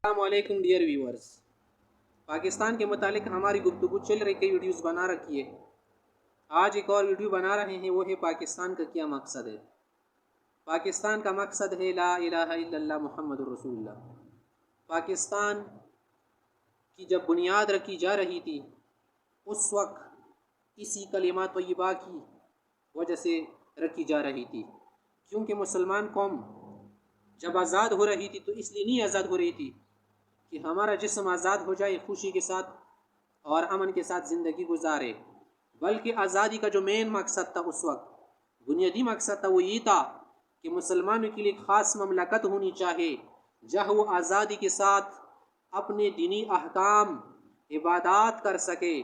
अस्सलाम वालेकुम dear viewers. Pakistan के मुतालिक हमारी गुफ्तगू चल रही, कई वीडियोस बना रखी है। आज एक और वीडियो बना रहे हैं, वो है पाकिस्तान का क्या मकसद है। पाकिस्तान का मकसद है ला इलाहा इल्लल्लाह मुहम्मदुर रसूलुल्लाह। पाकिस्तान की जब बुनियाद रखी जा रही थी उस वक्त इसी कलिमा तय्यबा की वजह से रखी जा रही थी, क्योंकि मुसलमान कौम जब आज़ाद हो रही थी तो इसलिए नहीं आज़ाद हो रही थी कि हमारा जिस्म आज़ाद हो जाए, खुशी के साथ और अमन के साथ ज़िंदगी गुजारे, बल्कि आज़ादी का जो मेन मकसद था उस वक्त, बुनियादी मकसद था, वो ये था कि मुसलमानों के लिए ख़ास ममलकत होनी चाहिए जहाँ वो आज़ादी के साथ अपने दीनी अहकाम इबादत कर सके,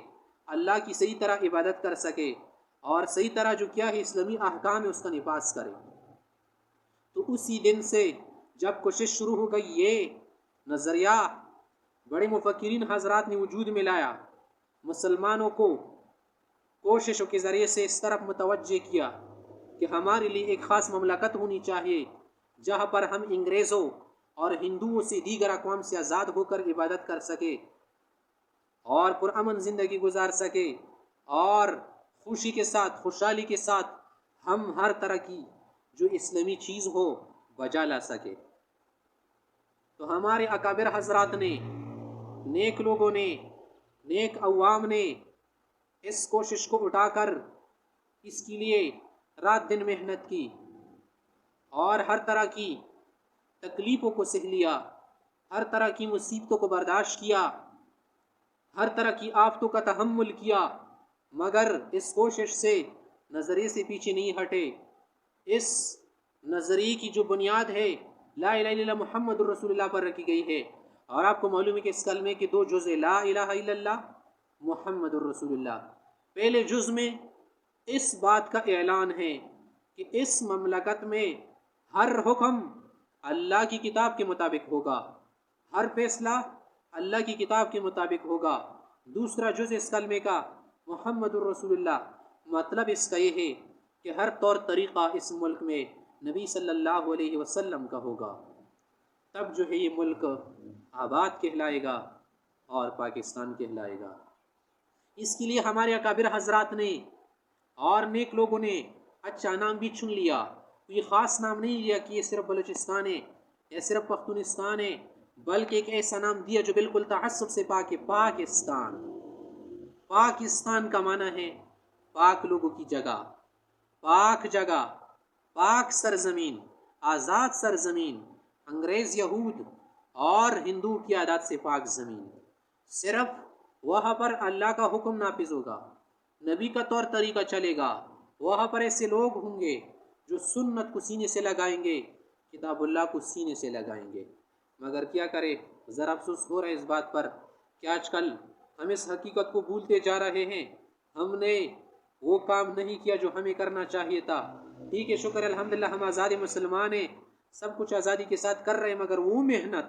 अल्लाह की सही तरह इबादत कर सके और सही तरह जो क्या है इस्लामी अहकाम है उसका निफाज करे। तो उसी दिन से जब कोशिश शुरू हो गई, ये नज़रिया बड़े मुफक्किरीन हजरात ने वजूद में लाया, मुसलमानों को कोशिशों के ज़रिए से इस तरफ मुतवज्जे किया कि हमारे लिए एक ख़ास ममलकत होनी चाहिए जहाँ पर हम अंग्रेज़ों और हिंदुओं से, दीगर अक़वाम से आज़ाद होकर इबादत कर सके और पुरअमन ज़िंदगी गुजार सके और खुशी के साथ, खुशहाली के साथ हम हर तरह की जो इस्लामी चीज़ हो बजा ला सके। तो हमारे अकाबिर हजरात ने, नेक लोगों ने, नेक अवाम ने इस कोशिश को उठाकर इसके लिए रात दिन मेहनत की और हर तरह की तकलीफ़ों को सह लिया, हर तरह की मुसीबतों को बर्दाश्त किया, हर तरह की आफतों का तहम्मुल किया, मगर इस कोशिश से नज़रिए से पीछे नहीं हटे। इस नज़रिए की जो बुनियाद है ला इलाहा इल्लल्लाह मुहम्मदुर रसूलुल्लाह पर रखी गई है। और आपको मालूम है कि इस कलमे के दो जुज़ है, ला इलाहा इल्लल्लाह मुहम्मदुर रसूलुल्लाह। पहले जुज़ में इस बात का ऐलान है कि इस ममलकत में हर हुक्म अल्लाह की किताब के मुताबिक होगा, हर फैसला अल्लाह की किताब के मुताबिक होगा। दूसरा जुज़ इस कलमे का मुहम्मदुर रसूलुल्लाह, मतलब इसका ये है कि हर तौर तरीक़ा इस मुल्क में नबी सल्लल्लाहु अलैहि वसल्लम का होगा, तब जो है ये मुल्क आबाद कहलाएगा और पाकिस्तान कहलाएगा। इसके लिए हमारे अकाबिर हजरात ने और नेक लोगों ने अच्छा नाम भी चुन लिया। ये ख़ास नाम नहीं लिया कि ये सिर्फ बलूचिस्तान है या सिर्फ पख्तूनिस्तान है, बल्कि एक ऐसा नाम दिया जो बिल्कुल तअस्सुब से पाक है, पाकिस्तान। पाकिस्तान का माना है पाक लोगों की जगह, पाक जगह, पाक सरजमीन, आज़ाद सरजमीन, अंग्रेज़, यहूद और हिंदू की आदत से पाक ज़मीन। सिर्फ वहाँ पर अल्लाह का हुक्म नाफिज होगा, नबी का तौर तरीका चलेगा, वहाँ पर ऐसे लोग होंगे जो सुन्नत को सीने से लगाएंगे, किताबुल्लाह को सीने से लगाएंगे। मगर क्या करे, ज़रा अफसोस हो रहा है इस बात पर कि आजकल हम इस हकीकत को भूलते जा रहे हैं। हमने वो काम नहीं किया जो हमें करना चाहिए था। ठीक है, शुक्र अल्हम्दुलिल्लाह, हम आज़ादी मुसलमान हैं, सब कुछ आज़ादी के साथ कर रहे हैं, मगर वो मेहनत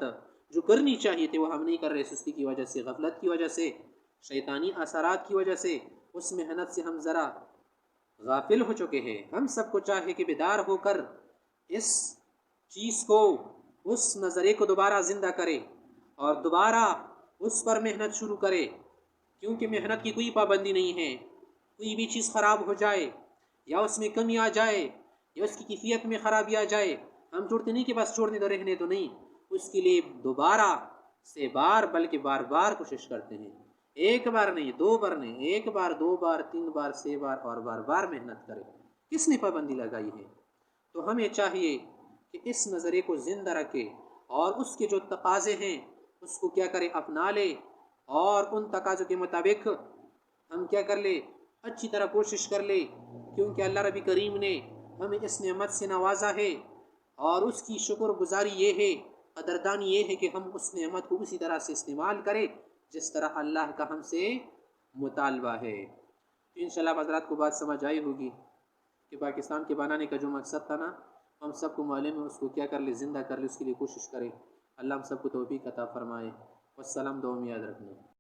जो करनी चाहिए थी वो हम नहीं कर रहे। सुस्ती की वजह से, गफलत की वजह से, शैतानी असरात की वजह से उस मेहनत से हम ज़रा गाफिल हो चुके हैं। हम सबको चाहिए कि बेदार होकर इस चीज़ को, उस नज़रिए को दोबारा ज़िंदा करे और दोबारा उस पर मेहनत शुरू करे, क्योंकि मेहनत की कोई पाबंदी नहीं है। कोई भी चीज़ ख़राब हो जाए या उसमें कमी आ जाए या उसकी कैफियत में ख़राबी आ जाए, हम छोड़ते नहीं कि बस छोड़ने दो, रहने दो, नहीं, उसके लिए दोबारा से बार बल्कि बार बार कोशिश करते हैं। एक बार नहीं, दो बार नहीं, एक बार, दो बार, तीन बार, छह बार और बार बार मेहनत करें। किसने पाबंदी लगाई है? तो हमें चाहिए कि इस नज़रिए को ज़िंदा रखें और उसके जो तकाज़े हैं उसको क्या करें, अपना ले और उन तकाज़ों के मुताबिक हम क्या कर ले, अच्छी तरह कोशिश कर ले, क्योंकि अल्लाह रब्बी करीम ने हमें इस नेमत से नवाजा है और उसकी शुक्रगुजारी ये है, कदरदानी ये है कि हम उस नेमत को उसी तरह से इस्तेमाल करें जिस तरह अल्लाह का हमसे मुतालबा है। तो इंशाअल्लाह हज़रात को बात समझ आई होगी कि पाकिस्तान के बनाने का जो मकसद था ना, हम सबको मालूम है, उसको क्या कर ले, ज़िंदा कर ले, उसके लिए कोशिश करें। अल्लाह हम सबको तौफीक अता फ़रमाए। वस्सलाम, दुआ में याद रखना।